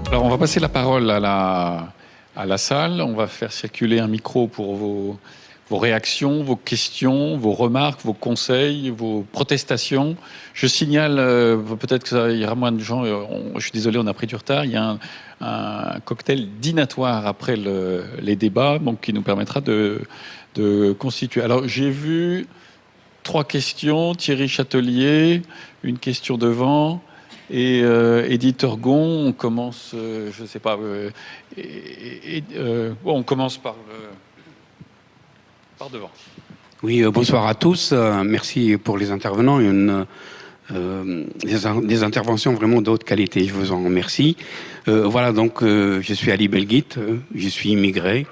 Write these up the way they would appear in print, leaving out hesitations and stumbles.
Alors, on va passer la parole à la salle. On va faire circuler un micro pour vos réactions, vos questions, vos remarques, vos conseils, vos protestations. Je signale, peut-être qu'il y aura moins de gens, je suis désolé, on a pris du retard. Il y a un cocktail dînatoire après les débats, donc qui nous permettra de constituer. Alors, j'ai vu 3 questions. Thierry Châtelier, une question devant. Et Edith Orgon, on commence, je ne sais pas, on commence par devant. Oui, bonsoir à tous. Merci pour les intervenants. Des interventions vraiment de haute qualité. Je vous en remercie. Voilà, donc je suis Ali Belguit. Je suis immigré,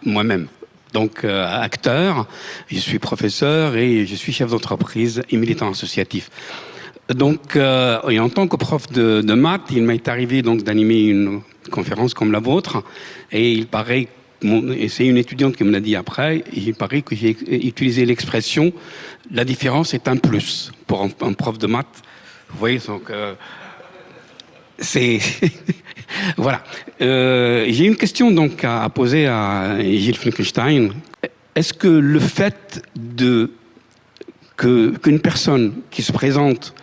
moi-même. Donc acteur, je suis professeur et je suis chef d'entreprise et militant associatif. Donc, et en tant que prof de maths, il m'est arrivé donc d'animer une conférence comme la vôtre, et il paraît, et c'est une étudiante qui me l'a dit après, il paraît que j'ai utilisé l'expression « la différence est un plus » pour un prof de maths. Vous voyez, donc c'est voilà. J'ai une question donc à poser à Gilles Finkelstein. Est-ce que le fait qu'une personne qui se présente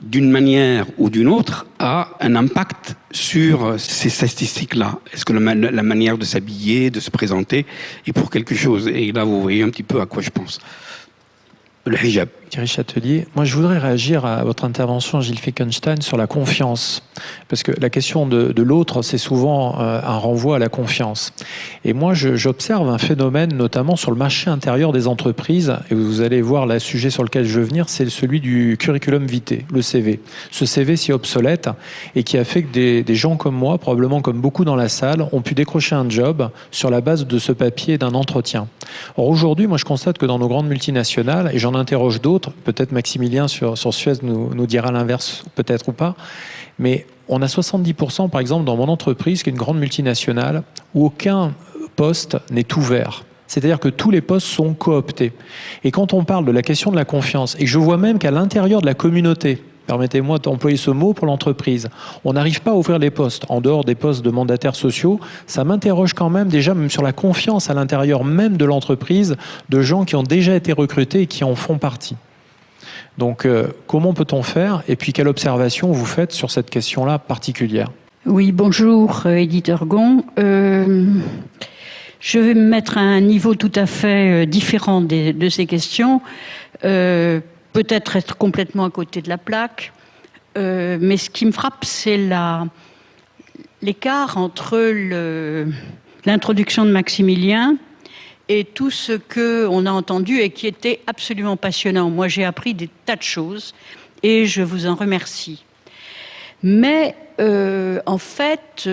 d'une manière ou d'une autre a un impact sur ces statistiques-là? Est-ce que la manière de s'habiller, de se présenter est pour quelque chose? Et là, vous voyez un petit peu à quoi je pense. Le hijab. Thierry Châtelier, moi je voudrais réagir à votre intervention, Gilles Finkelstein, sur la confiance. Parce que la question de l'autre, c'est souvent un renvoi à la confiance. Et moi j'observe un phénomène, notamment sur le marché intérieur des entreprises, et vous allez voir le sujet sur lequel je veux venir, c'est celui du curriculum vitae, le CV. Ce CV si obsolète, et qui a fait que des gens comme moi, probablement comme beaucoup dans la salle, ont pu décrocher un job sur la base de ce papier et d'un entretien. Or aujourd'hui, moi je constate que dans nos grandes multinationales, et j'en interroge d'autres, peut-être Maximilien sur Suez nous dira l'inverse, peut-être ou pas, mais on a 70% par exemple dans mon entreprise, qui est une grande multinationale, où aucun poste n'est ouvert. C'est-à-dire que tous les postes sont cooptés. Et quand on parle de la question de la confiance, et je vois même qu'à l'intérieur de la communauté, permettez-moi d'employer ce mot pour l'entreprise, on n'arrive pas à ouvrir les postes, en dehors des postes de mandataires sociaux, ça m'interroge quand même déjà même sur la confiance à l'intérieur même de l'entreprise, de gens qui ont déjà été recrutés et qui en font partie. Donc, comment peut-on faire? Et puis, quelle observation vous faites sur cette question-là particulière? Oui, bonjour, Edith Orgon. Je vais me mettre à un niveau tout à fait différent de ces questions. Peut-être être complètement à côté de la plaque. Mais ce qui me frappe, c'est l'écart entre l'introduction de Maximilien et tout ce qu'on a entendu et qui était absolument passionnant. Moi, j'ai appris des tas de choses et je vous en remercie. Mais en fait,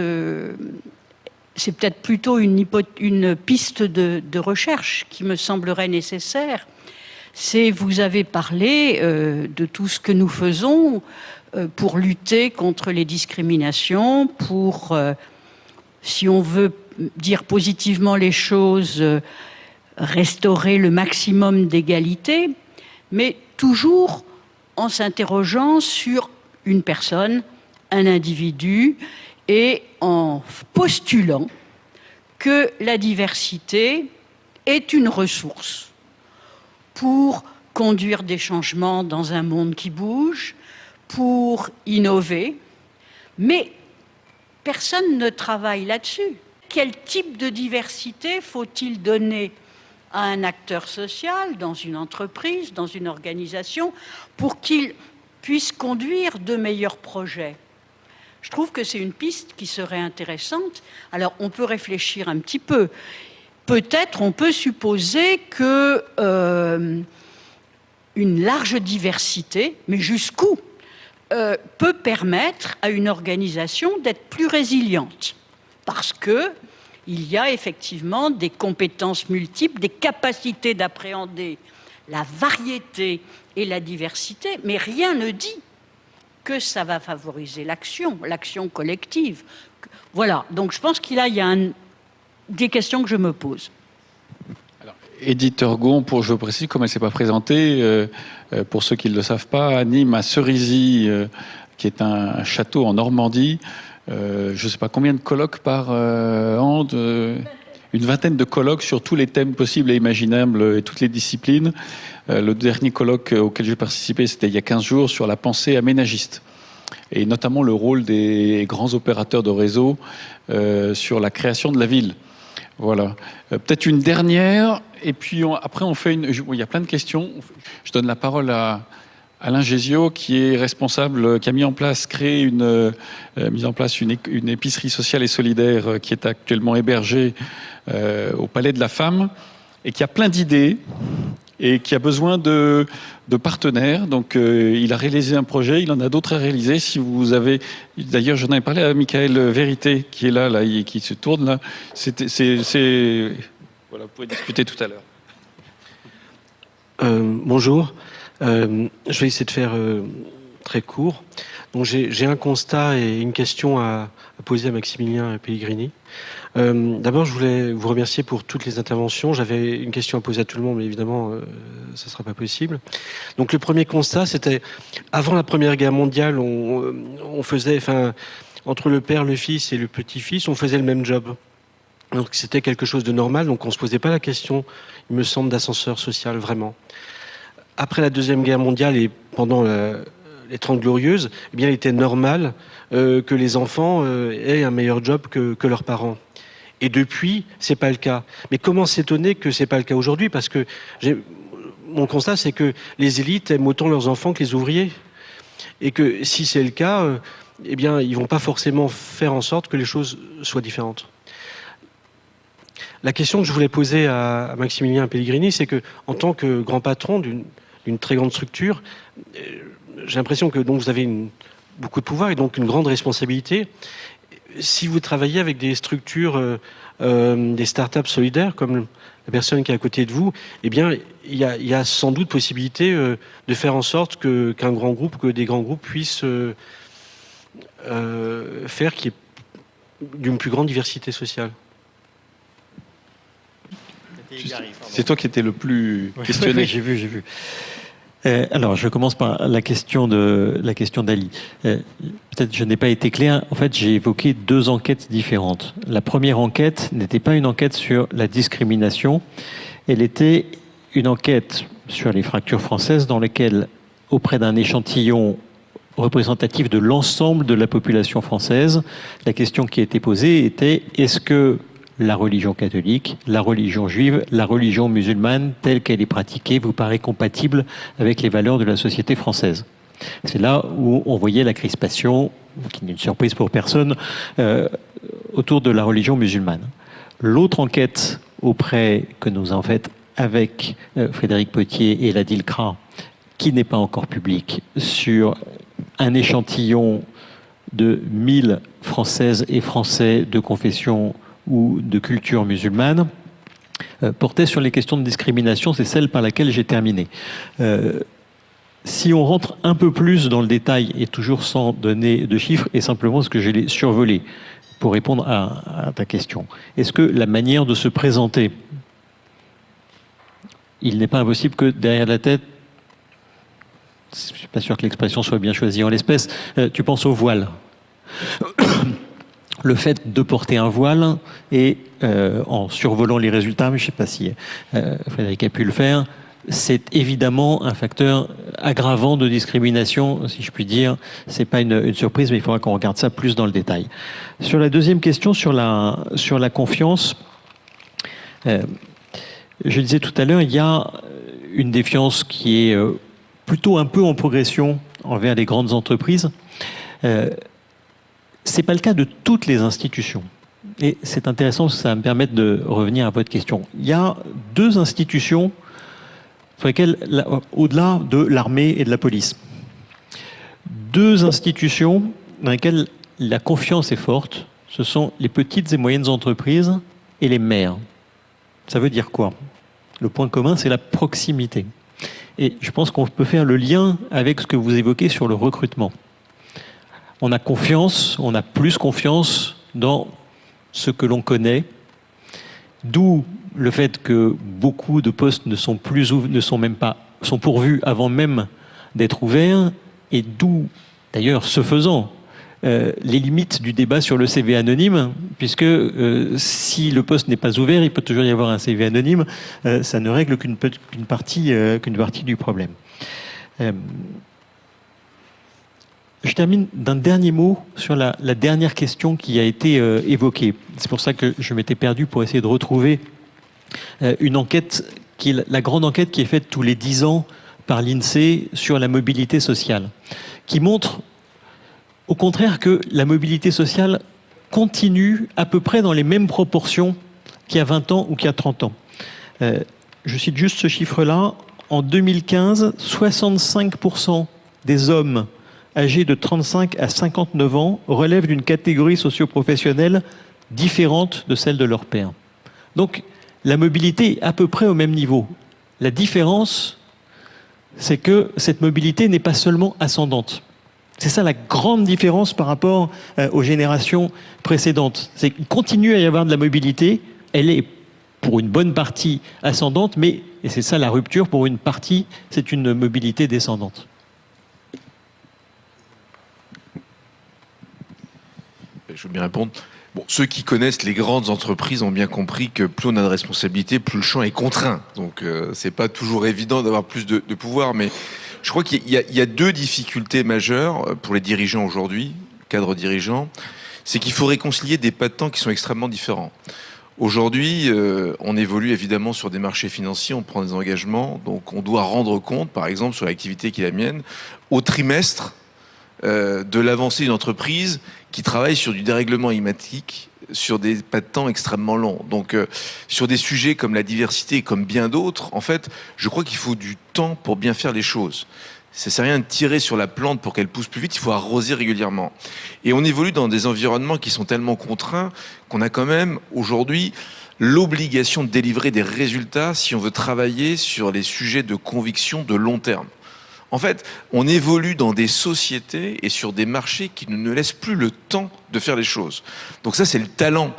c'est peut-être plutôt une piste de recherche qui me semblerait nécessaire. Vous avez parlé de tout ce que nous faisons pour lutter contre les discriminations, pour, si on veut dire positivement les choses, restaurer le maximum d'égalité, mais toujours en s'interrogeant sur une personne, un individu, et en postulant que la diversité est une ressource pour conduire des changements dans un monde qui bouge, pour innover, mais personne ne travaille là-dessus. Quel type de diversité faut-il donner à un acteur social, dans une entreprise, dans une organisation, pour qu'il puisse conduire de meilleurs projets? Je trouve que c'est une piste qui serait intéressante. Alors, on peut réfléchir un petit peu. Peut-être on peut supposer que une large diversité, mais jusqu'où, peut permettre à une organisation d'être plus résiliente. Parce qu'il y a effectivement des compétences multiples, des capacités d'appréhender la variété et la diversité, mais rien ne dit que ça va favoriser l'action collective. Voilà, donc je pense qu'il y a des questions que je me pose. Edith Turgon, je précise, comme elle ne s'est pas présentée, pour ceux qui ne le savent pas, anime à Cerisy, qui est un château en Normandie. Je ne sais pas combien de colloques par an, une vingtaine de colloques sur tous les thèmes possibles et imaginables et toutes les disciplines. Le dernier colloque auquel j'ai participé, c'était il y a 15 jours, sur la pensée aménagiste, et notamment le rôle des grands opérateurs de réseau sur la création de la ville. Voilà. Peut-être une dernière, et puis après on fait il y a plein de questions. Je donne la parole à Alain Gésio, qui est responsable, qui a mis en place une épicerie sociale et solidaire qui est actuellement hébergée au Palais de la Femme, et qui a plein d'idées et qui a besoin de partenaires. Donc il a réalisé un projet, il en a d'autres à réaliser. Si vous avez, d'ailleurs j'en avais parlé à Michael Vérité, qui est là et qui se tourne là. Voilà, vous pouvez discuter tout à l'heure. Bonjour. Je vais essayer de faire très court. Donc j'ai un constat et une question à poser à Maximilien Pellegrini. D'abord, je voulais vous remercier pour toutes les interventions. J'avais une question à poser à tout le monde, mais évidemment, ça ne sera pas possible. Donc le premier constat, c'était avant la Première Guerre mondiale, on faisait, entre le père, le fils et le petit-fils, on faisait le même job. Donc c'était quelque chose de normal, donc on ne se posait pas la question, il me semble, d'ascenseur social, vraiment. Après la Deuxième Guerre mondiale et pendant les 30 Glorieuses, eh bien, il était normal que les enfants aient un meilleur job que leurs parents. Et depuis, c'est pas le cas. Mais comment s'étonner que c'est pas le cas aujourd'hui? Parce que mon constat, c'est que les élites aiment autant leurs enfants que les ouvriers. Et que si c'est le cas, eh bien, ils vont pas forcément faire en sorte que les choses soient différentes. La question que je voulais poser à Maximilien Pellegrini, c'est que, en tant que grand patron d'une très grande structure, j'ai l'impression que donc vous avez beaucoup de pouvoir et donc une grande responsabilité. Si vous travaillez avec des structures, des startups solidaires, comme la personne qui est à côté de vous, eh bien, il y a sans doute possibilité de faire en sorte qu'un grand groupe, que des grands groupes puissent faire qu'il y ait d'une plus grande diversité sociale. C'est toi qui étais le plus questionné. Oui, j'ai vu. Alors, je commence par la question d'Ali. Peut-être je n'ai pas été clair. En fait, j'ai évoqué deux enquêtes différentes. La première enquête n'était pas une enquête sur la discrimination. Elle était une enquête sur les fractures françaises dans laquelle, auprès d'un échantillon représentatif de l'ensemble de la population française, la question qui a été posée était: est-ce que la religion catholique, la religion juive, la religion musulmane, telle qu'elle est pratiquée, vous paraît compatible avec les valeurs de la société française? C'est là où on voyait la crispation, qui n'est une surprise pour personne, autour de la religion musulmane. L'autre enquête que nous avons faite avec Frédéric Potier et la DILCRA, qui n'est pas encore publique, sur un échantillon de 1000 Françaises et Français de confession ou de culture musulmane, portait sur les questions de discrimination. C'est celle par laquelle j'ai terminé. Si on rentre un peu plus dans le détail, et toujours sans donner de chiffres, et simplement parce que je l'ai survolé, pour répondre à ta question, est-ce que la manière de se présenter, il n'est pas impossible que derrière la tête, je ne suis pas sûr que l'expression soit bien choisie en l'espèce, tu penses au voile. Le fait de porter un voile et en survolant les résultats, mais je ne sais pas si Frédéric a pu le faire, c'est évidemment un facteur aggravant de discrimination, si je puis dire. C'est pas une surprise, mais il faudra qu'on regarde ça plus dans le détail. Sur la deuxième question, sur la confiance, je disais tout à l'heure, il y a une défiance qui est plutôt un peu en progression envers les grandes entreprises. C'est pas le cas de toutes les institutions. Et c'est intéressant parce que ça va me permettre de revenir à votre question. Il y a deux institutions sur lesquelles, au-delà de l'armée et de la police, deux institutions dans lesquelles la confiance est forte, ce sont les petites et moyennes entreprises et les maires. Ça veut dire quoi? Le point commun, c'est la proximité. Et je pense qu'on peut faire le lien avec ce que vous évoquez sur le recrutement. On a confiance, on a plus confiance dans ce que l'on connaît D'où le fait que beaucoup de postes sont pourvus avant même d'être ouverts, et d'où, d'ailleurs, ce faisant, les limites du débat sur le CV anonyme, puisque si le poste n'est pas ouvert, il peut toujours y avoir un CV anonyme, ça ne règle qu'une partie du problème. Je termine d'un dernier mot sur la dernière question qui a été évoquée. C'est pour ça que je m'étais perdu pour essayer de retrouver une enquête, qui est la grande enquête qui est faite tous les 10 ans par l'INSEE sur la mobilité sociale, qui montre au contraire que la mobilité sociale continue à peu près dans les mêmes proportions qu'il y a 20 ans ou qu'il y a 30 ans. Je cite juste ce chiffre-là. En 2015, 65% des hommes âgés de 35 à 59 ans relèvent d'une catégorie socio-professionnelle différente de celle de leur père. Donc, la mobilité est à peu près au même niveau. La différence, c'est que cette mobilité n'est pas seulement ascendante. C'est ça la grande différence par rapport aux générations précédentes. C'est qu'il continue à y avoir de la mobilité, elle est pour une bonne partie ascendante, mais, et c'est ça la rupture, pour une partie, c'est une mobilité descendante. Je veux bien répondre. Bon, ceux qui connaissent les grandes entreprises ont bien compris que plus on a de responsabilités, plus le champ est contraint. Donc, c'est pas toujours évident d'avoir plus de pouvoir, mais je crois qu'il y a deux difficultés majeures pour les dirigeants aujourd'hui, cadres dirigeants. C'est qu'il faut réconcilier des pas de temps qui sont extrêmement différents. Aujourd'hui, on évolue évidemment sur des marchés financiers, on prend des engagements, donc on doit rendre compte, par exemple, sur l'activité qui est la mienne, au trimestre de l'avancée d'une entreprise qui travaille sur du dérèglement climatique, sur des pas de temps extrêmement longs. Donc, sur des sujets comme la diversité et comme bien d'autres, en fait, je crois qu'il faut du temps pour bien faire les choses. Ça ne sert à rien de tirer sur la plante pour qu'elle pousse plus vite, il faut arroser régulièrement. Et on évolue dans des environnements qui sont tellement contraints qu'on a quand même aujourd'hui l'obligation de délivrer des résultats si on veut travailler sur les sujets de conviction de long terme. En fait, on évolue dans des sociétés et sur des marchés qui ne nous laissent plus le temps de faire les choses. Donc ça, c'est le talent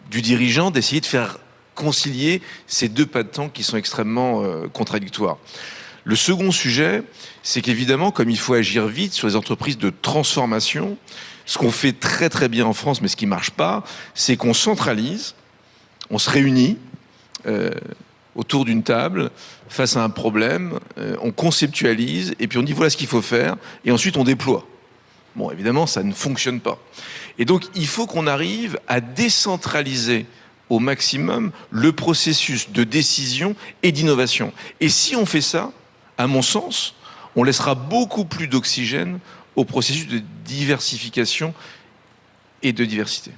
du dirigeant d'essayer de faire concilier ces deux pas de temps qui sont extrêmement contradictoires. Le second sujet, c'est qu'évidemment, comme il faut agir vite sur les entreprises de transformation, ce qu'on fait très très bien en France, mais ce qui ne marche pas, c'est qu'on centralise, on se réunit autour d'une table, face à un problème, on conceptualise, et puis on dit voilà ce qu'il faut faire, et ensuite on déploie. Bon, évidemment, ça ne fonctionne pas. Et donc, il faut qu'on arrive à décentraliser au maximum le processus de décision et d'innovation. Et si on fait ça, à mon sens, on laissera beaucoup plus d'oxygène au processus de diversification et de diversité.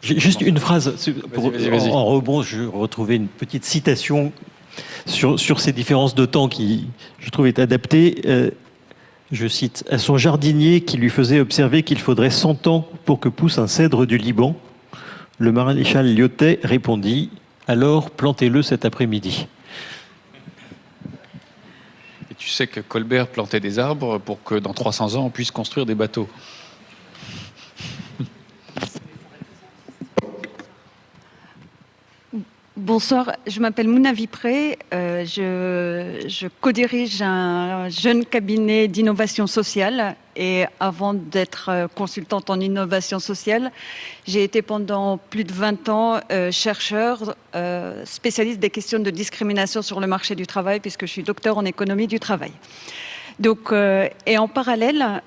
J'ai juste une phrase, Vas-y. en rebond, je retrouvais une petite citation sur ces différences de temps qui, je trouve, est adaptée. Je cite, « À son jardinier qui lui faisait observer qu'il faudrait 100 ans pour que pousse un cèdre du Liban, le maréchal Lyotet répondit « Alors, plantez-le cet après-midi ». Et tu sais que Colbert plantait des arbres pour que dans 300 ans, on puisse construire des bateaux. Bonsoir, je m'appelle Mouna Vipré, je co-dirige un jeune cabinet d'innovation sociale et avant d'être consultante en innovation sociale, j'ai été pendant plus de 20 ans chercheur spécialiste des questions de discrimination sur le marché du travail puisque je suis docteur en économie du travail. Donc, et en parallèle,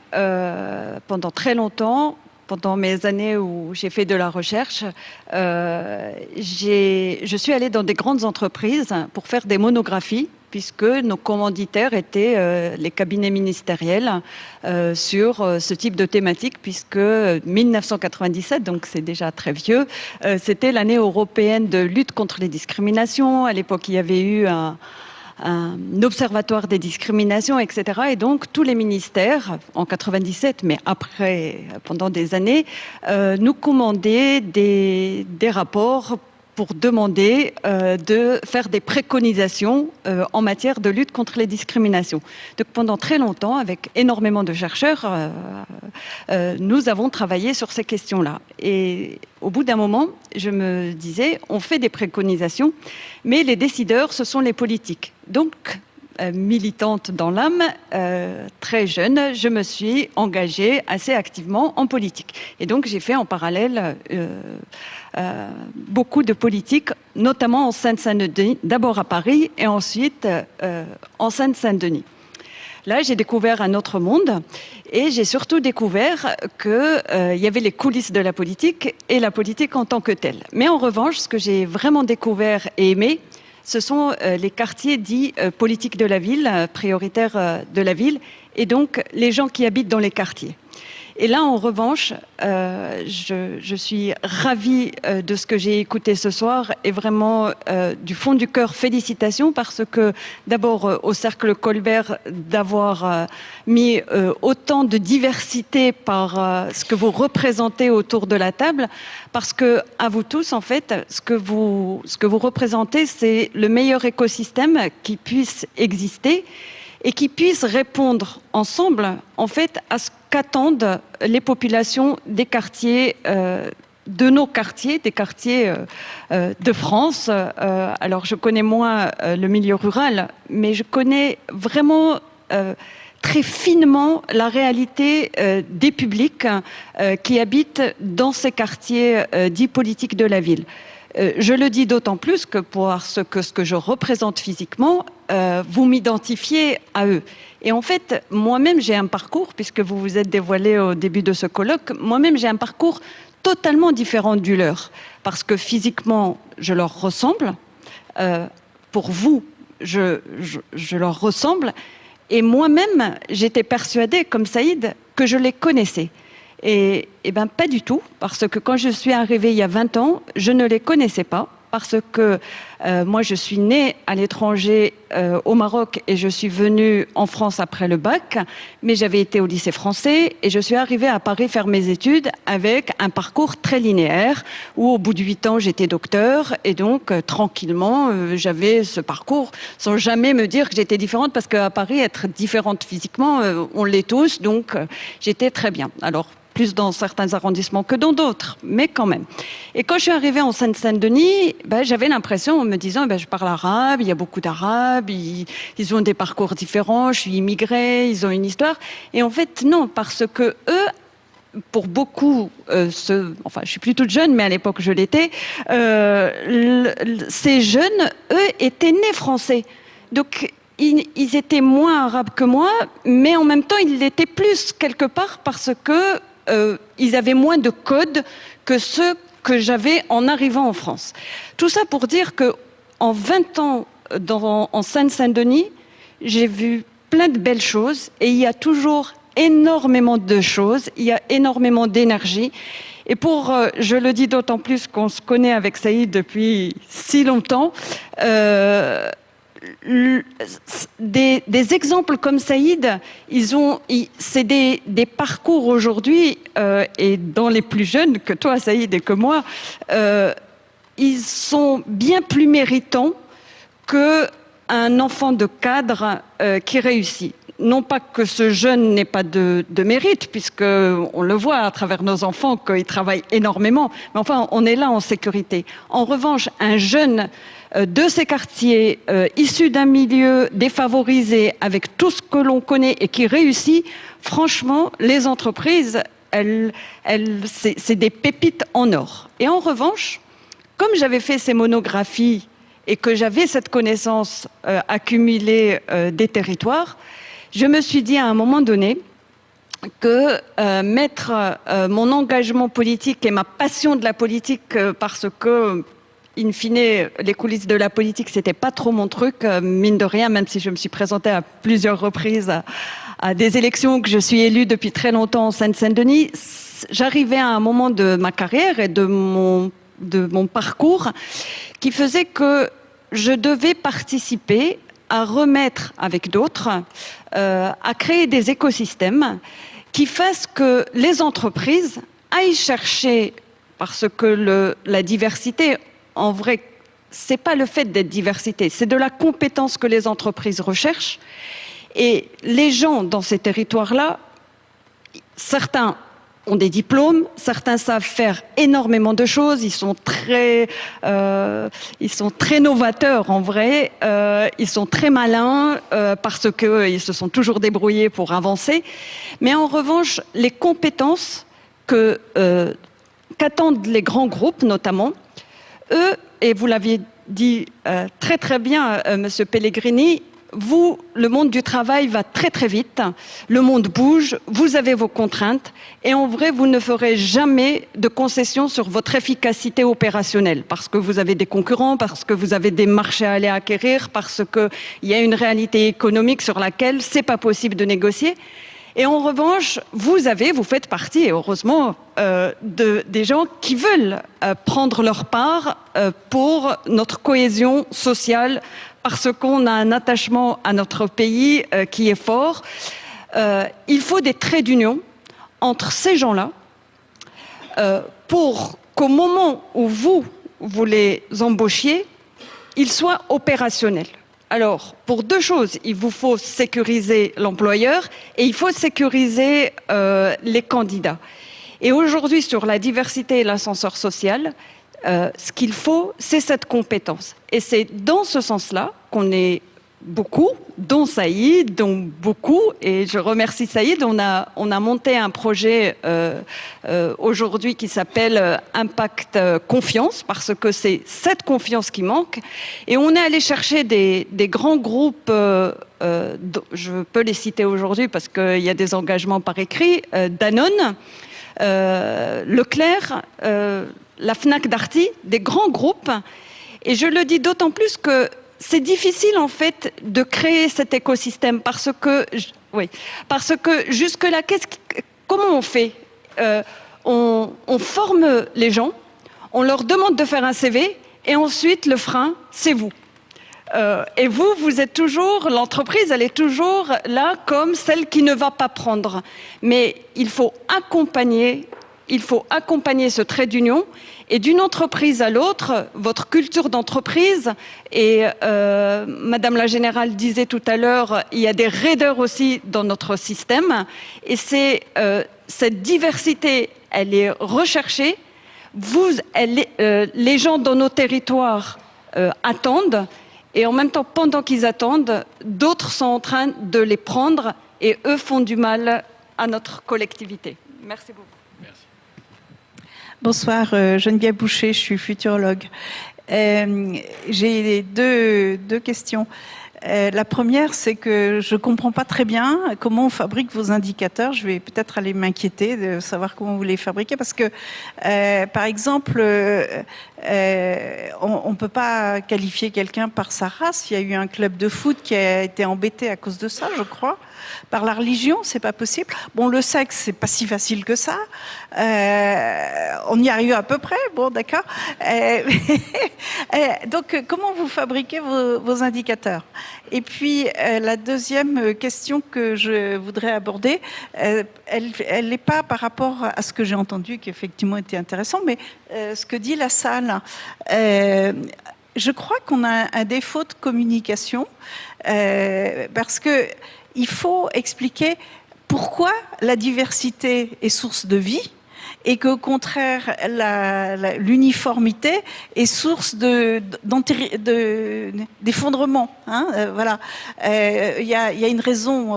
pendant très longtemps, pendant mes années où j'ai fait de la recherche, je suis allée dans des grandes entreprises pour faire des monographies, puisque nos commanditaires étaient les cabinets ministériels sur ce type de thématique, puisque 1997, donc c'est déjà très vieux, c'était l'année européenne de lutte contre les discriminations. À l'époque, il y avait eu un observatoire des discriminations, etc. Et donc, tous les ministères, en 97, mais après, pendant des années, nous commandaient des rapports pour demander de faire des préconisations en matière de lutte contre les discriminations. Donc pendant très longtemps, avec énormément de chercheurs, nous avons travaillé sur ces questions-là. Et au bout d'un moment, je me disais, on fait des préconisations, mais les décideurs, ce sont les politiques. Donc, militante dans l'âme, très jeune, je me suis engagée assez activement en politique. Et donc j'ai fait en parallèle beaucoup de politique, notamment en Seine-Saint-Denis, d'abord à Paris et ensuite en Seine-Saint-Denis. Là, j'ai découvert un autre monde et j'ai surtout découvert qu'il y avait les coulisses de la politique et la politique en tant que telle. Mais en revanche, ce que j'ai vraiment découvert et aimé, ce sont les quartiers dits politiques de la ville, prioritaires de la ville, et donc les gens qui habitent dans les quartiers. Et là, en revanche, je suis ravie de ce que j'ai écouté ce soir et vraiment du fond du cœur, félicitations parce que d'abord au Cercle Colbert d'avoir mis autant de diversité par ce que vous représentez autour de la table, parce que à vous tous, en fait, ce que vous représentez, c'est le meilleur écosystème qui puisse exister et qui puisse répondre ensemble, en fait, à ce qu'attendent les populations des quartiers, de nos quartiers, des quartiers de France. Alors, je connais moins le milieu rural, mais je connais vraiment très finement la réalité des publics qui habitent dans ces quartiers dits politiques de la ville. Je le dis d'autant plus que pour ce que je représente physiquement, vous m'identifiez à eux. Et en fait, moi-même, j'ai un parcours, puisque vous vous êtes dévoilé au début de ce colloque, moi-même, j'ai un parcours totalement différent du leur. Parce que physiquement, je leur ressemble. Pour vous, je leur ressemble. Et moi-même, j'étais persuadée, comme Saïd, que je les connaissais. Et bien, pas du tout, parce que quand je suis arrivée il y a 20 ans, je ne les connaissais pas, parce que moi, je suis née à l'étranger au Maroc et je suis venue en France après le bac, mais j'avais été au lycée français et je suis arrivée à Paris faire mes études avec un parcours très linéaire, où au bout de 8 ans, j'étais docteur et donc tranquillement, j'avais ce parcours sans jamais me dire que j'étais différente, parce qu'à Paris, être différente physiquement, on l'est tous, donc j'étais très bien. Alors, plus dans certains arrondissements que dans d'autres, mais quand même. Et quand je suis arrivée en Seine-Saint-Denis, j'avais l'impression, en me disant, je parle arabe, il y a beaucoup d'arabes, ils ont des parcours différents, je suis immigrée, ils ont une histoire. Et en fait, non, parce que eux, pour beaucoup, enfin, je suis plus toute jeune, mais à l'époque, je l'étais, ces jeunes, eux, étaient nés français. Donc, ils étaient moins arabes que moi, mais en même temps, ils l'étaient plus quelque part parce que ils avaient moins de codes que ceux que j'avais en arrivant en France. Tout ça pour dire que en 20 ans en Seine-Saint-Denis, j'ai vu plein de belles choses et il y a toujours énormément de choses, il y a énormément d'énergie. Et je le dis d'autant plus qu'on se connaît avec Saïd depuis si longtemps, des exemples comme Saïd, c'est des parcours aujourd'hui, et dans les plus jeunes que toi, Saïd, et que moi, ils sont bien plus méritants qu'un enfant de cadre qui réussit. Non pas que ce jeune n'ait pas de mérite, puisqu'on le voit à travers nos enfants qu'ils travaillent énormément, mais enfin, on est là en sécurité. En revanche, un jeune de ces quartiers, issus d'un milieu défavorisé, avec tout ce que l'on connaît et qui réussit, franchement, les entreprises, c'est des pépites en or. Et en revanche, comme j'avais fait ces monographies et que j'avais cette connaissance accumulée des territoires, je me suis dit à un moment donné que mettre mon engagement politique et ma passion de la politique, parce que in fine, les coulisses de la politique, c'était pas trop mon truc, mine de rien, même si je me suis présentée à plusieurs reprises à des élections, que je suis élue depuis très longtemps en Seine-Saint-Denis. J'arrivais à un moment de ma carrière et de mon parcours qui faisait que je devais participer à remettre avec d'autres, à créer des écosystèmes qui fassent que les entreprises aillent chercher, parce que la diversité, en vrai, c'est pas le fait d'être diversité, c'est de la compétence que les entreprises recherchent. Et les gens dans ces territoires-là, certains ont des diplômes, certains savent faire énormément de choses, ils sont très novateurs en vrai, ils sont très malins parce qu'ils se sont toujours débrouillés pour avancer. Mais en revanche, les compétences qu'attendent les grands groupes notamment, eux, et vous l'aviez dit très très bien, Monsieur Pellegrini, vous, le monde du travail va très très vite, le monde bouge, vous avez vos contraintes et en vrai, vous ne ferez jamais de concessions sur votre efficacité opérationnelle parce que vous avez des concurrents, parce que vous avez des marchés à aller acquérir, parce qu'il y a une réalité économique sur laquelle c'est pas possible de négocier. Et en revanche, vous faites partie, et heureusement, des gens qui veulent prendre leur part pour notre cohésion sociale, parce qu'on a un attachement à notre pays qui est fort. Il faut des traits d'union entre ces gens-là pour qu'au moment où vous les embauchiez, ils soient opérationnels. Alors, pour deux choses, il vous faut sécuriser l'employeur et il faut sécuriser les candidats. Et aujourd'hui, sur la diversité et l'ascenseur social, ce qu'il faut, c'est cette compétence. Et c'est dans ce sens-là qu'on est beaucoup, dont Saïd, dont beaucoup, et je remercie Saïd, on a monté un projet aujourd'hui qui s'appelle Impact Confiance, parce que c'est cette confiance qui manque, et on est allé chercher des grands groupes, je peux les citer aujourd'hui parce qu'il y a des engagements par écrit, Danone, Leclerc, la Fnac Darty, des grands groupes, et je le dis d'autant plus que c'est difficile en fait de créer cet écosystème parce que jusque-là, comment on fait on forme les gens, on leur demande de faire un CV et ensuite le frein, c'est vous. Et vous êtes toujours, l'entreprise, elle est toujours là comme celle qui ne va pas prendre. Mais il faut accompagner ce trait d'union. Et d'une entreprise à l'autre, votre culture d'entreprise, et Madame la Générale disait tout à l'heure, il y a des raideurs aussi dans notre système, et cette diversité, elle est recherchée. Les gens dans nos territoires attendent, et en même temps, pendant qu'ils attendent, d'autres sont en train de les prendre, et eux font du mal à notre collectivité. Merci beaucoup. Bonsoir, Geneviève Boucher, je suis futurologue. J'ai deux questions. La première, c'est que je ne comprends pas très bien comment on fabrique vos indicateurs. Je vais peut-être aller m'inquiéter de savoir comment vous les fabriquez parce que, par exemple, on ne peut pas qualifier quelqu'un par sa race. Il y a eu un club de foot qui a été embêté à cause de ça, je crois. Par la religion, c'est pas possible. Bon, le sexe, c'est pas si facile que ça. On y arrive à peu près. Bon, d'accord. Donc, comment vous fabriquez vos indicateurs? Et puis, la deuxième question que je voudrais aborder, elle n'est pas par rapport à ce que j'ai entendu, qui effectivement était intéressant, mais ce que dit la salle. Je crois qu'on a un défaut de communication parce que il faut expliquer pourquoi la diversité est source de vie et qu'au contraire, l'uniformité est source d'effondrement. Hein, voilà. Il y a une raison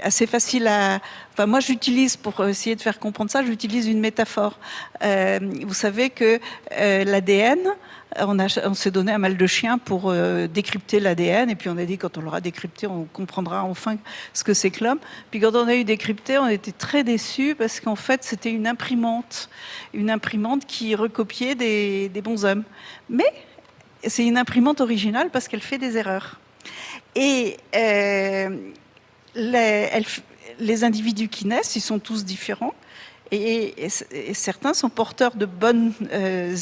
assez facile à... Enfin, moi, j'utilise, pour essayer de faire comprendre ça, j'utilise une métaphore. Vous savez que l'ADN... On s'est donné un mal de chien pour décrypter l'ADN et puis on a dit quand on l'aura décrypté, on comprendra enfin ce que c'est que l'homme. Puis quand on a eu décrypté, on était très déçus parce qu'en fait c'était une imprimante qui recopiait des bonshommes. Mais c'est une imprimante originale parce qu'elle fait des erreurs. Et les individus qui naissent, ils sont tous différents. Et certains sont porteurs de bonnes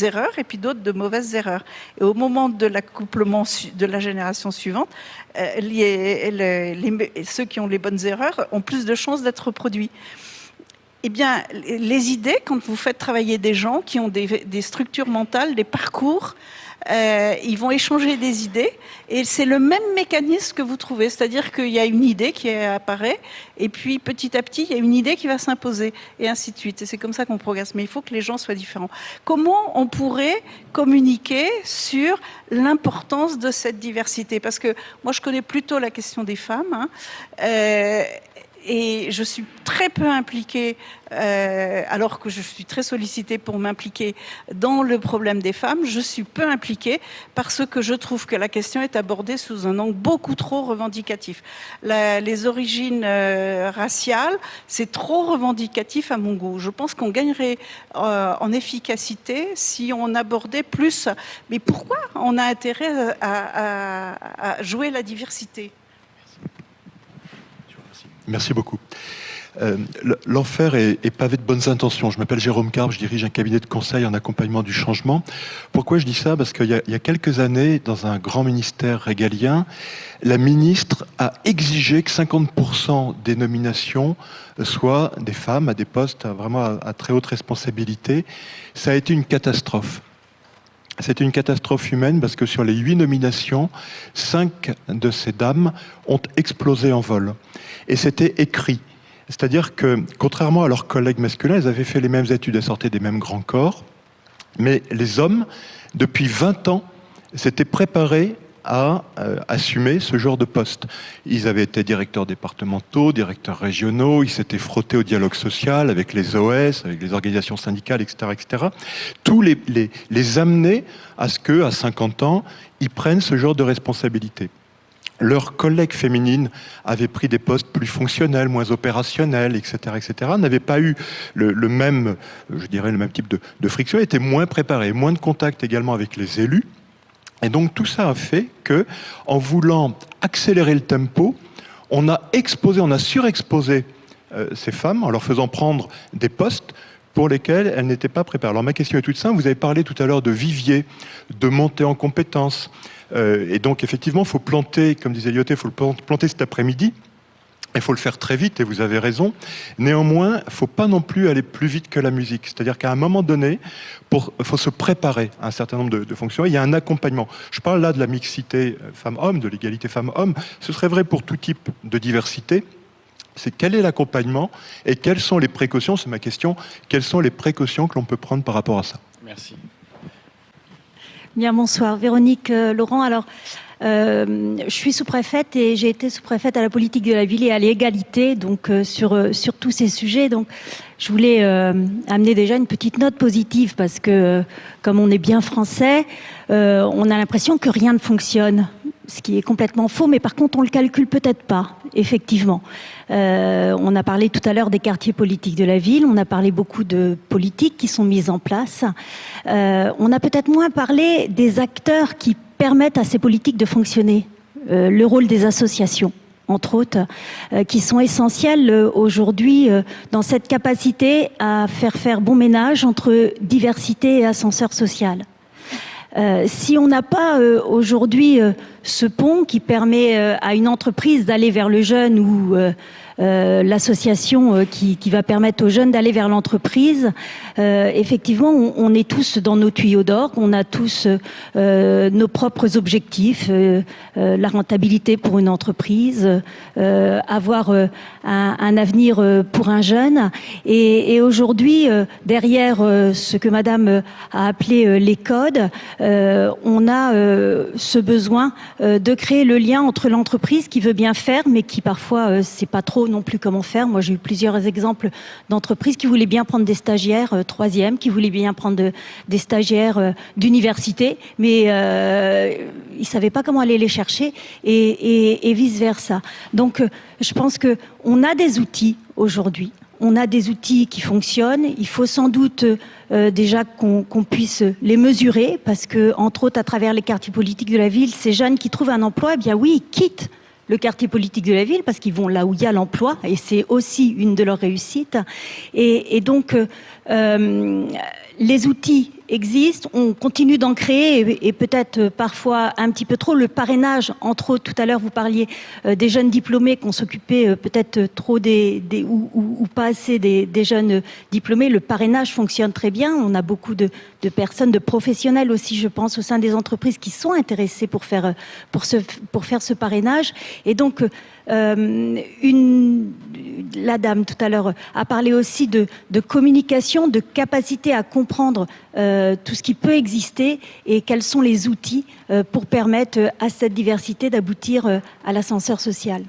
erreurs et puis d'autres de mauvaises erreurs. Et au moment de l'accouplement de la génération suivante, ceux qui ont les bonnes erreurs ont plus de chances d'être reproduits. eh bien, les idées, quand vous faites travailler des gens qui ont des structures mentales, des parcours, ils vont échanger des idées et c'est le même mécanisme que vous trouvez, c'est-à-dire qu'il y a une idée qui apparaît et puis petit à petit il y a une idée qui va s'imposer et ainsi de suite, et c'est comme ça qu'on progresse. Mais il faut que les gens soient différents. Comment on pourrait communiquer sur l'importance de cette diversité? Parce que moi je connais plutôt la question des femmes, et je suis très peu impliquée, alors que je suis très sollicitée pour m'impliquer dans le problème des femmes. Je suis peu impliquée parce que je trouve que la question est abordée sous un angle beaucoup trop revendicatif. Les origines raciales, c'est trop revendicatif à mon goût. Je pense qu'on gagnerait en efficacité si on abordait plus. Mais pourquoi on a intérêt à jouer la diversité ? Merci beaucoup. L'enfer est pavé de bonnes intentions. Je m'appelle Jérôme Carpe, je dirige un cabinet de conseil en accompagnement du changement. Pourquoi je dis ça? Parce qu'il y a quelques années, dans un grand ministère régalien, la ministre a exigé que 50% des nominations soient des femmes à des postes vraiment à très haute responsabilité. Ça a été une catastrophe. C'est une catastrophe humaine parce que sur les 8 nominations, 5 de ces dames ont explosé en vol. Et c'était écrit. C'est-à-dire que, contrairement à leurs collègues masculins, elles avaient fait les mêmes études, elles sortaient des mêmes grands corps, mais les hommes, depuis 20 ans, s'étaient préparés à assumer ce genre de poste. Ils avaient été directeurs départementaux, directeurs régionaux, ils s'étaient frottés au dialogue social avec les OS, avec les organisations syndicales, etc., etc. Tout les amenait à ce qu'à 50 ans, ils prennent ce genre de responsabilité. Leurs collègues féminines avaient pris des postes plus fonctionnels, moins opérationnels, etc., etc., n'avaient pas eu le même, je dirais, le même type de friction, étaient moins préparés, moins de contact également avec les élus. Et donc tout ça a fait que, en voulant accélérer le tempo, on a surexposé ces femmes en leur faisant prendre des postes pour lesquels elles n'étaient pas préparées. Alors ma question est toute simple, vous avez parlé tout à l'heure de vivier, de montée en compétences, et donc effectivement il faut planter, comme disait Lyoté, il faut le planter cet après-midi. Il faut le faire très vite, et vous avez raison. Néanmoins, il ne faut pas non plus aller plus vite que la musique. C'est-à-dire qu'à un moment donné, il faut se préparer à un certain nombre de fonctions. Il y a un accompagnement. Je parle là de la mixité femmes-hommes, de l'égalité femmes-hommes. Ce serait vrai pour tout type de diversité. C'est quel est l'accompagnement et quelles sont les précautions, c'est ma question, quelles sont les précautions que l'on peut prendre par rapport à ça? Merci. Bien, bonsoir. Véronique Laurent. Alors, je suis sous-préfète et j'ai été sous-préfète à la politique de la ville et à l'égalité, donc sur tous ces sujets. Donc, je voulais amener déjà une petite note positive parce que, comme on est bien français, on a l'impression que rien ne fonctionne, ce qui est complètement faux. Mais par contre, on le calcule peut-être pas, effectivement. On a parlé tout à l'heure des quartiers politiques de la ville. On a parlé beaucoup de politiques qui sont mises en place. On a peut-être moins parlé des acteurs qui permettent à ces politiques de fonctionner. Le rôle des associations, entre autres, qui sont essentielles aujourd'hui dans cette capacité à faire bon ménage entre diversité et ascenseur social. Si on n'a pas aujourd'hui ce pont qui permet à une entreprise d'aller vers le jeune ou l'association qui va permettre aux jeunes d'aller vers l'entreprise, effectivement, on est tous dans nos tuyaux d'orgue, on a tous nos propres objectifs, la rentabilité pour une entreprise, avoir un avenir pour un jeune. Et aujourd'hui, derrière ce que Madame a appelé les codes, on a ce besoin de créer le lien entre l'entreprise qui veut bien faire, mais qui parfois sait pas trop non plus comment faire. Moi, j'ai eu plusieurs exemples d'entreprises qui voulaient bien prendre des stagiaires troisième, qui voulaient bien prendre des stagiaires d'université, mais ils savaient pas comment aller les chercher et vice versa. Donc, je pense que on a des outils aujourd'hui. On a des outils qui fonctionnent. Il faut sans doute déjà qu'on puisse les mesurer, parce que, entre autres, à travers les quartiers politiques de la ville, ces jeunes qui trouvent un emploi, eh bien oui, ils quittent le quartier politique de la ville parce qu'ils vont là où il y a l'emploi, et c'est aussi une de leurs réussites. Et donc, les outils existent, on continue d'en créer et peut-être parfois un petit peu trop. Le parrainage, entre autres, tout à l'heure vous parliez des jeunes diplômés qu'on s'occupait peut-être trop ou pas assez des jeunes diplômés. Le parrainage fonctionne très bien. On a beaucoup de personnes, de professionnels aussi, je pense, au sein des entreprises qui sont intéressés pour faire ce parrainage. Et donc, la dame tout à l'heure a parlé aussi de communication, de capacité à comprendre tout ce qui peut exister et quels sont les outils pour permettre à cette diversité d'aboutir à l'ascenseur social.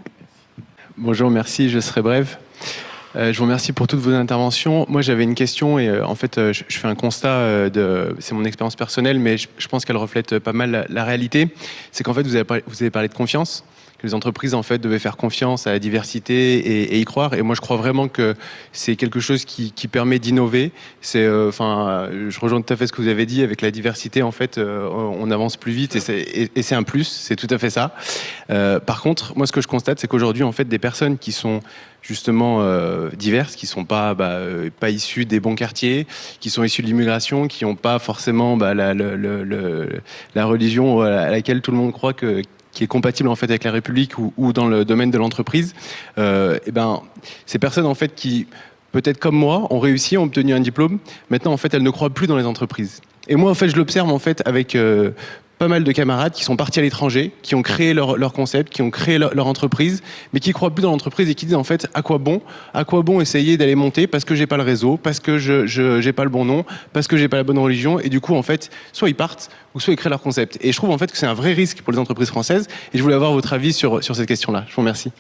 Bonjour, merci, je serai brève. Je vous remercie pour toutes vos interventions. Moi, j'avais une question et en fait, je fais un constat, c'est mon expérience personnelle, mais je pense qu'elle reflète pas mal la réalité. C'est qu'en fait, vous avez parlé de confiance, que les entreprises en fait devaient faire confiance à la diversité et y croire. Et moi, je crois vraiment que c'est quelque chose qui permet d'innover. Je rejoins tout à fait ce que vous avez dit. Avec la diversité, en fait, on avance plus vite et c'est un plus. C'est tout à fait ça. Par contre, moi, ce que je constate, c'est qu'aujourd'hui, en fait, des personnes qui sont justement diverses, qui sont pas issues des bons quartiers, qui sont issues de l'immigration, qui n'ont pas forcément la religion à laquelle tout le monde croit qui est compatible en fait avec la République ou dans le domaine de l'entreprise, ces personnes en fait qui, peut-être comme moi, ont réussi, ont obtenu un diplôme, maintenant en fait elles ne croient plus dans les entreprises. Et moi en fait je l'observe en fait avec pas mal de camarades qui sont partis à l'étranger, qui ont créé leur concept, qui ont créé leur entreprise, mais qui croient plus dans l'entreprise et qui disent en fait à quoi bon essayer d'aller monter parce que j'ai pas le réseau, parce que j'ai pas le bon nom, parce que j'ai pas la bonne religion, et du coup en fait soit ils partent ou soit ils créent leur concept. Et je trouve en fait que c'est un vrai risque pour les entreprises françaises et je voulais avoir votre avis sur cette question-là. Je vous remercie.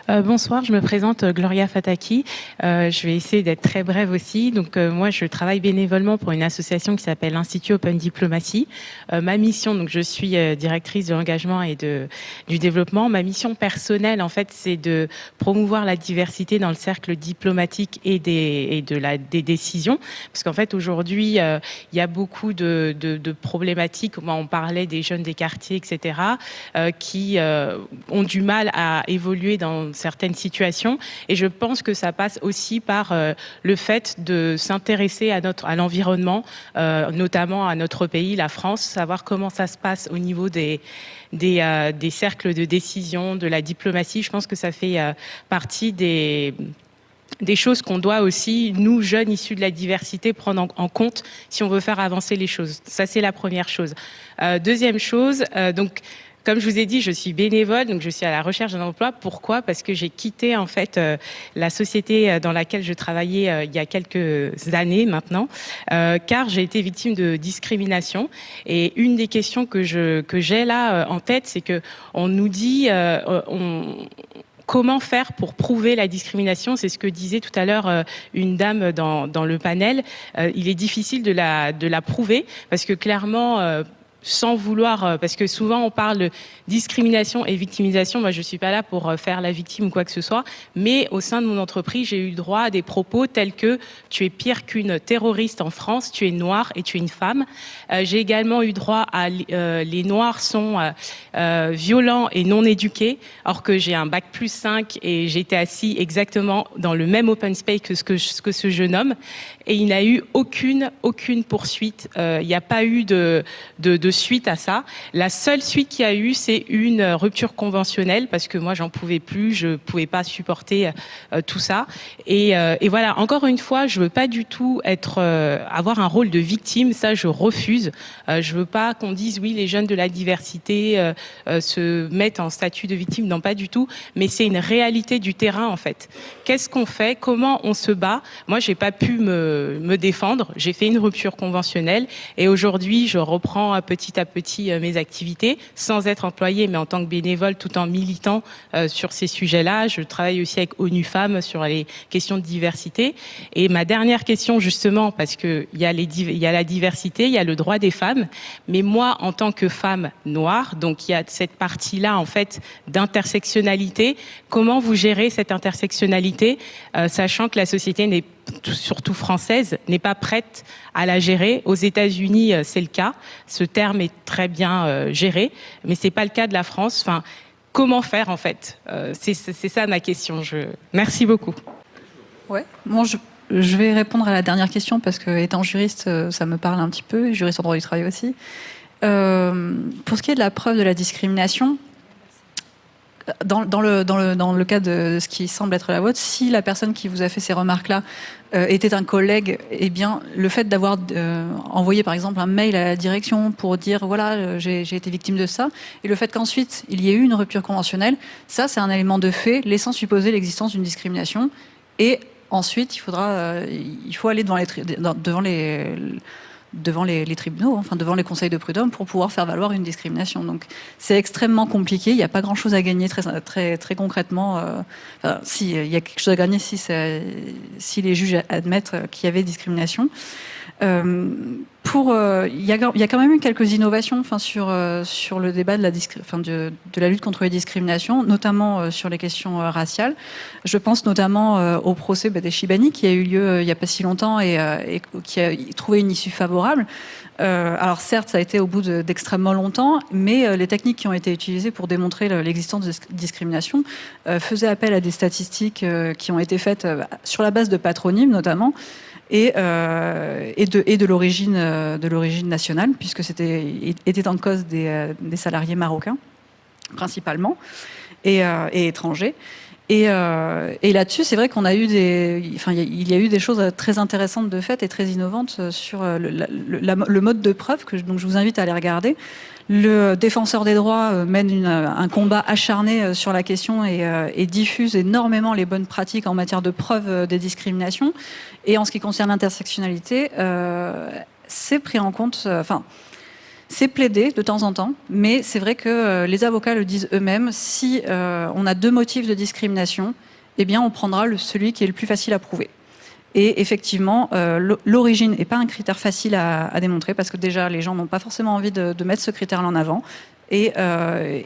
Bonsoir, je me présente Gloria Fataki. Je vais essayer d'être très brève aussi. Donc moi je travaille bénévolement pour une association qui s'appelle l'Institut Open Diplomacy. Ma mission, donc je suis directrice de l'engagement et du développement. Ma mission personnelle, en fait, c'est de promouvoir la diversité dans le cercle diplomatique et des décisions. Parce qu'en fait, aujourd'hui, il y a beaucoup de problématiques. On parlait des jeunes des quartiers, etc., qui ont du mal à évoluer dans certaines situations. Et je pense que ça passe aussi par le fait de s'intéresser à l'environnement, notamment à notre pays, la France, savoir comment ça se passe au niveau des cercles de décision, de la diplomatie. Je pense que ça fait partie des choses qu'on doit aussi, nous, jeunes issus de la diversité, prendre en compte si on veut faire avancer les choses. Ça, c'est la première chose. Deuxième chose, donc, comme je vous ai dit, je suis bénévole, donc je suis à la recherche d'un emploi. Pourquoi ? Parce que j'ai quitté en fait la société dans laquelle je travaillais il y a quelques années maintenant, car j'ai été victime de discrimination. Et une des questions que j'ai là en tête, c'est que on nous dit comment faire pour prouver la discrimination ? C'est ce que disait tout à l'heure une dame dans le panel. Il est difficile de la prouver parce que clairement, sans vouloir, parce que souvent on parle de discrimination et victimisation. Moi, je suis pas là pour faire la victime ou quoi que ce soit, mais au sein de mon entreprise, j'ai eu droit à des propos tels que « tu es pire qu'une terroriste en France, tu es noire et tu es une femme ». J'ai également eu droit à « les noirs sont violents et non éduqués », alors que j'ai un bac plus 5 et j'étais assis exactement dans le même open space que ce jeune homme. Et il n'y a eu aucune poursuite. Il n'y a pas eu de suite à ça. La seule suite qu'il y a eu, c'est une rupture conventionnelle parce que moi, j'en pouvais plus, je pouvais pas supporter tout ça. Et voilà, encore une fois, je veux pas du tout avoir un rôle de victime. Ça, je refuse. Je veux pas qu'on dise oui, les jeunes de la diversité se mettent en statut de victime. Non, pas du tout. Mais c'est une réalité du terrain en fait. Qu'est-ce qu'on fait ? Comment on se bat ? Moi, j'ai pas pu me défendre. J'ai fait une rupture conventionnelle et aujourd'hui, je reprends petit à petit mes activités sans être employée, mais en tant que bénévole, tout en militant sur ces sujets-là. Je travaille aussi avec ONU Femmes sur les questions de diversité. Et ma dernière question, justement, parce que il y a la diversité, il y a le droit des femmes, mais moi, en tant que femme noire, donc il y a cette partie-là, en fait, d'intersectionnalité. Comment vous gérez cette intersectionnalité, sachant que la société surtout française, n'est pas prête à la gérer. Aux États-Unis, c'est le cas. Ce terme est très bien géré, mais c'est pas le cas de la France. Enfin, comment faire en fait ? C'est ça ma question. Merci beaucoup. Ouais. Bon, je vais répondre à la dernière question parce que, étant juriste, ça me parle un petit peu, juriste en droit du travail aussi. Pour ce qui est de la preuve de la discrimination, dans le cas de ce qui semble être la vôtre, si la personne qui vous a fait ces remarques-là était un collègue, eh bien, le fait d'avoir envoyé par exemple un mail à la direction pour dire voilà, j'ai été victime de ça, et le fait qu'ensuite il y ait eu une rupture conventionnelle, ça c'est un élément de fait laissant supposer l'existence d'une discrimination. Et ensuite, il faut aller devant les tribunaux, enfin devant les conseils de prud'homme pour pouvoir faire valoir une discrimination. Donc c'est extrêmement compliqué, il n'y a pas grand-chose à gagner très concrètement. Si, il y a quelque chose à gagner si les juges admettent qu'il y avait discrimination. Il y a quand même eu quelques innovations sur le débat de la lutte contre les discriminations, notamment sur les questions raciales. Je pense notamment au procès des Chibani qui a eu lieu il n'y a pas si longtemps et qui a trouvé une issue favorable. Alors certes, ça a été au bout d'extrêmement longtemps, mais les techniques qui ont été utilisées pour démontrer l'existence de discrimination faisaient appel à des statistiques qui ont été faites sur la base de patronymes notamment, et de l'origine nationale, puisque était en cause des salariés marocains principalement et étrangers. Et là-dessus, c'est vrai qu'on a eu il y a eu des choses très intéressantes de fait et très innovantes sur le mode de preuve, donc je vous invite à aller regarder. Le défenseur des droits mène un combat acharné sur la question et diffuse énormément les bonnes pratiques en matière de preuve des discriminations. Et en ce qui concerne l'intersectionnalité, c'est pris en compte, c'est plaidé de temps en temps, mais c'est vrai que les avocats le disent eux-mêmes, si on a 2 motifs de discrimination, eh bien on prendra celui qui est le plus facile à prouver. Et effectivement, l'origine n'est pas un critère facile à démontrer parce que déjà, les gens n'ont pas forcément envie de mettre ce critère-là en avant. Et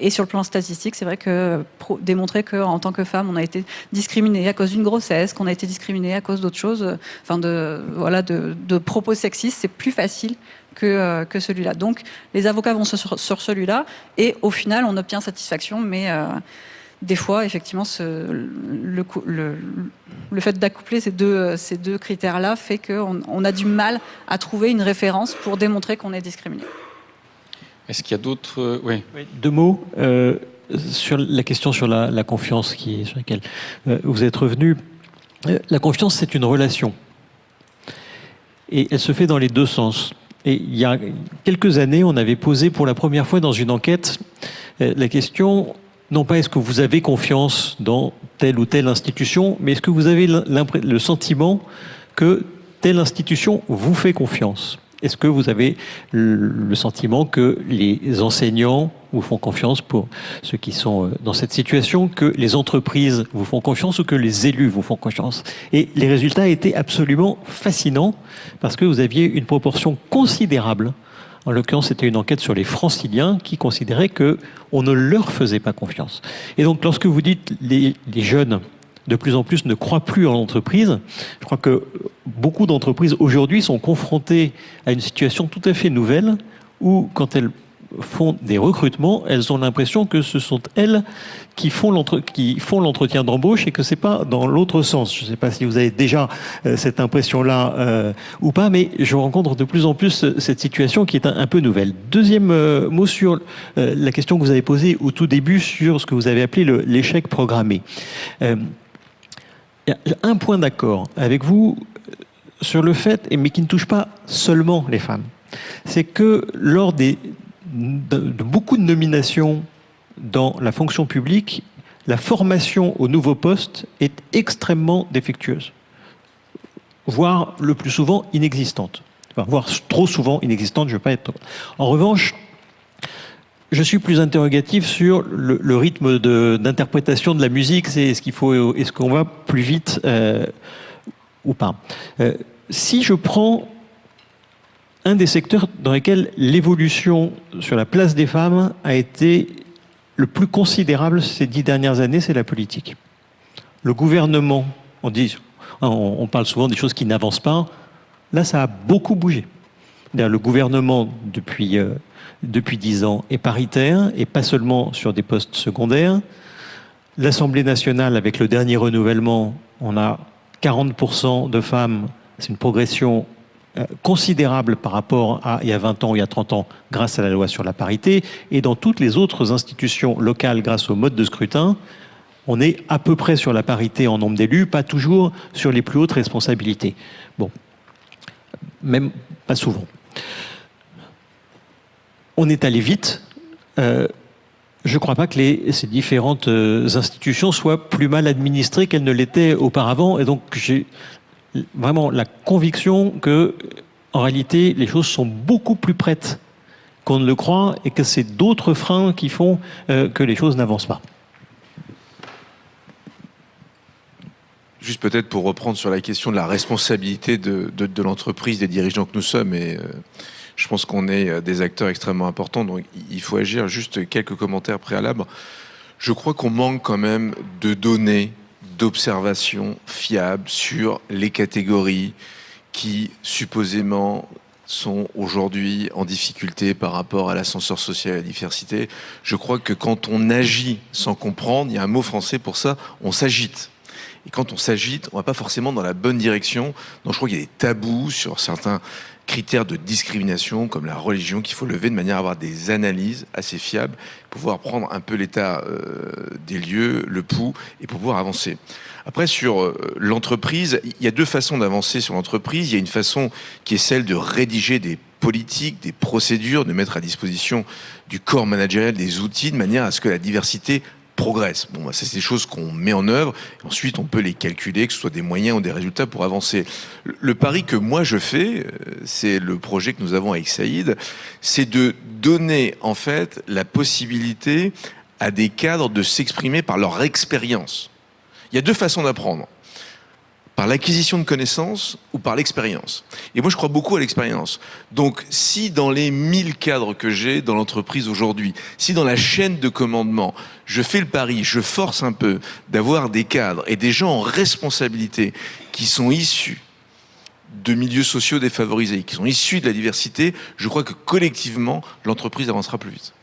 sur le plan statistique, c'est vrai que démontrer qu'en tant que femme, on a été discriminé à cause d'une grossesse, qu'on a été discriminé à cause d'autres choses, de propos sexistes, c'est plus facile que celui-là. Donc, les avocats vont sur celui-là et au final, on obtient satisfaction, mais des fois, effectivement, le fait d'accoupler ces deux critères-là fait qu'on a du mal à trouver une référence pour démontrer qu'on est discriminé. Est-ce qu'il y a d'autres... Oui. 2 mots sur la question sur la confiance sur laquelle vous êtes revenu. La confiance, c'est une relation. Et elle se fait dans les 2 sens. Et il y a quelques années, on avait posé pour la première fois dans une enquête la question... Non pas est-ce que vous avez confiance dans telle ou telle institution, mais est-ce que vous avez le sentiment que telle institution vous fait confiance? Est-ce que vous avez le sentiment que les enseignants vous font confiance pour ceux qui sont dans cette situation, que les entreprises vous font confiance ou que les élus vous font confiance? Et les résultats étaient absolument fascinants parce que vous aviez une proportion considérable. En l'occurrence, c'était une enquête sur les franciliens qui considéraient qu'on ne leur faisait pas confiance. Et donc, lorsque vous dites les jeunes, de plus en plus, ne croient plus en l'entreprise, je crois que beaucoup d'entreprises aujourd'hui sont confrontées à une situation tout à fait nouvelle où, quand elles font des recrutements, elles ont l'impression que ce sont elles qui font l'entretien d'embauche et que c'est pas dans l'autre sens. Je ne sais pas si vous avez déjà cette impression-là ou pas, mais je rencontre de plus en plus cette situation qui est un peu nouvelle. Deuxième mot sur la question que vous avez posée au tout début sur ce que vous avez appelé l'échec programmé. Il y a un point d'accord avec vous sur le fait, mais qui ne touche pas seulement les femmes, c'est que lors de beaucoup de nominations dans la fonction publique, la formation au nouveau poste est extrêmement défectueuse, voire le plus souvent inexistante, voire trop souvent inexistante, je ne veux pas être... En revanche, je suis plus interrogatif sur le rythme d'interprétation de la musique, est-ce qu'on va plus vite ou pas. Si je prends un des secteurs dans lesquels l'évolution sur la place des femmes a été le plus considérable ces 10 dernières années, c'est la politique. Le gouvernement, on parle souvent des choses qui n'avancent pas, là ça a beaucoup bougé. Le gouvernement, depuis 10 ans, est paritaire, et pas seulement sur des postes secondaires. L'Assemblée nationale, avec le dernier renouvellement, on a 40% de femmes, c'est une progression considérable par rapport à il y a 20 ans ou il y a 30 ans grâce à la loi sur la parité. Et dans toutes les autres institutions locales, grâce au mode de scrutin, on est à peu près sur la parité en nombre d'élus, pas toujours sur les plus hautes responsabilités. Bon, même pas souvent. On est allé vite. Je ne crois pas que ces différentes institutions soient plus mal administrées qu'elles ne l'étaient auparavant. Et donc, j'ai vraiment la conviction que, en réalité, les choses sont beaucoup plus prêtes qu'on ne le croit et que c'est d'autres freins qui font que les choses n'avancent pas. Juste peut-être pour reprendre sur la question de la responsabilité de l'entreprise, des dirigeants que nous sommes, et je pense qu'on est des acteurs extrêmement importants, donc il faut agir. Juste quelques commentaires préalables. Je crois qu'on manque quand même de données, d'observations fiables sur les catégories qui supposément sont aujourd'hui en difficulté par rapport à l'ascenseur social et à la diversité. Je crois que quand on agit sans comprendre, il y a un mot français pour ça, on s'agite. Et quand on s'agite, on ne va pas forcément dans la bonne direction. Donc je crois qu'il y a des tabous sur certains critères de discrimination, comme la religion, qu'il faut lever de manière à avoir des analyses assez fiables, pouvoir prendre un peu l'état des lieux, le pouls, et pouvoir avancer. Après, sur l'entreprise, il y a deux façons d'avancer sur l'entreprise. Il y a une façon qui est celle de rédiger des politiques, des procédures, de mettre à disposition du corps managérial des outils de manière à ce que la diversité progresse. Bon, bah, ça, c'est des choses qu'on met en œuvre. Ensuite, on peut les calculer, que ce soit des moyens ou des résultats pour avancer. Le pari que moi je fais, c'est le projet que nous avons avec Saïd, c'est de donner en fait la possibilité à des cadres de s'exprimer par leur expérience. Il y a deux façons d'apprendre. Par l'acquisition de connaissances ou par l'expérience. Et moi, je crois beaucoup à l'expérience. Donc, si dans les 1000 cadres que j'ai dans l'entreprise aujourd'hui, si dans la chaîne de commandement, je fais le pari, je force un peu d'avoir des cadres et des gens en responsabilité qui sont issus de milieux sociaux défavorisés, qui sont issus de la diversité, je crois que collectivement, l'entreprise avancera plus vite.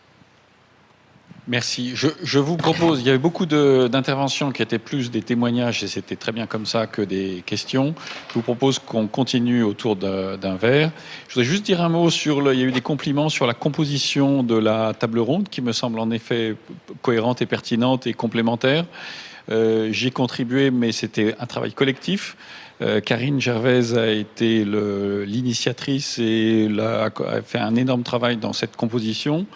Merci. Je vous propose, il y avait beaucoup d'interventions qui étaient plus des témoignages et c'était très bien comme ça que des questions. Je vous propose qu'on continue autour d'un verre. Je voudrais juste dire un mot sur il y a eu des compliments sur la composition de la table ronde qui me semble en effet cohérente et pertinente et complémentaire. J'y ai contribué, mais c'était un travail collectif. Karine Gervaise a été l'initiatrice et a fait un énorme travail dans cette composition.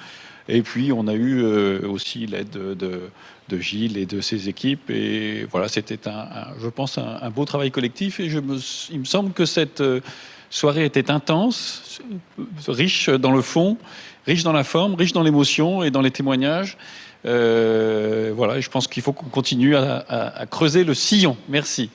Et puis, on a eu aussi l'aide de Gilles et de ses équipes. Et voilà, c'était, je pense, un beau travail collectif. Et il me semble que cette soirée était intense, riche dans le fond, riche dans la forme, riche dans l'émotion et dans les témoignages. Voilà, et je pense qu'il faut qu'on continue à creuser le sillon. Merci.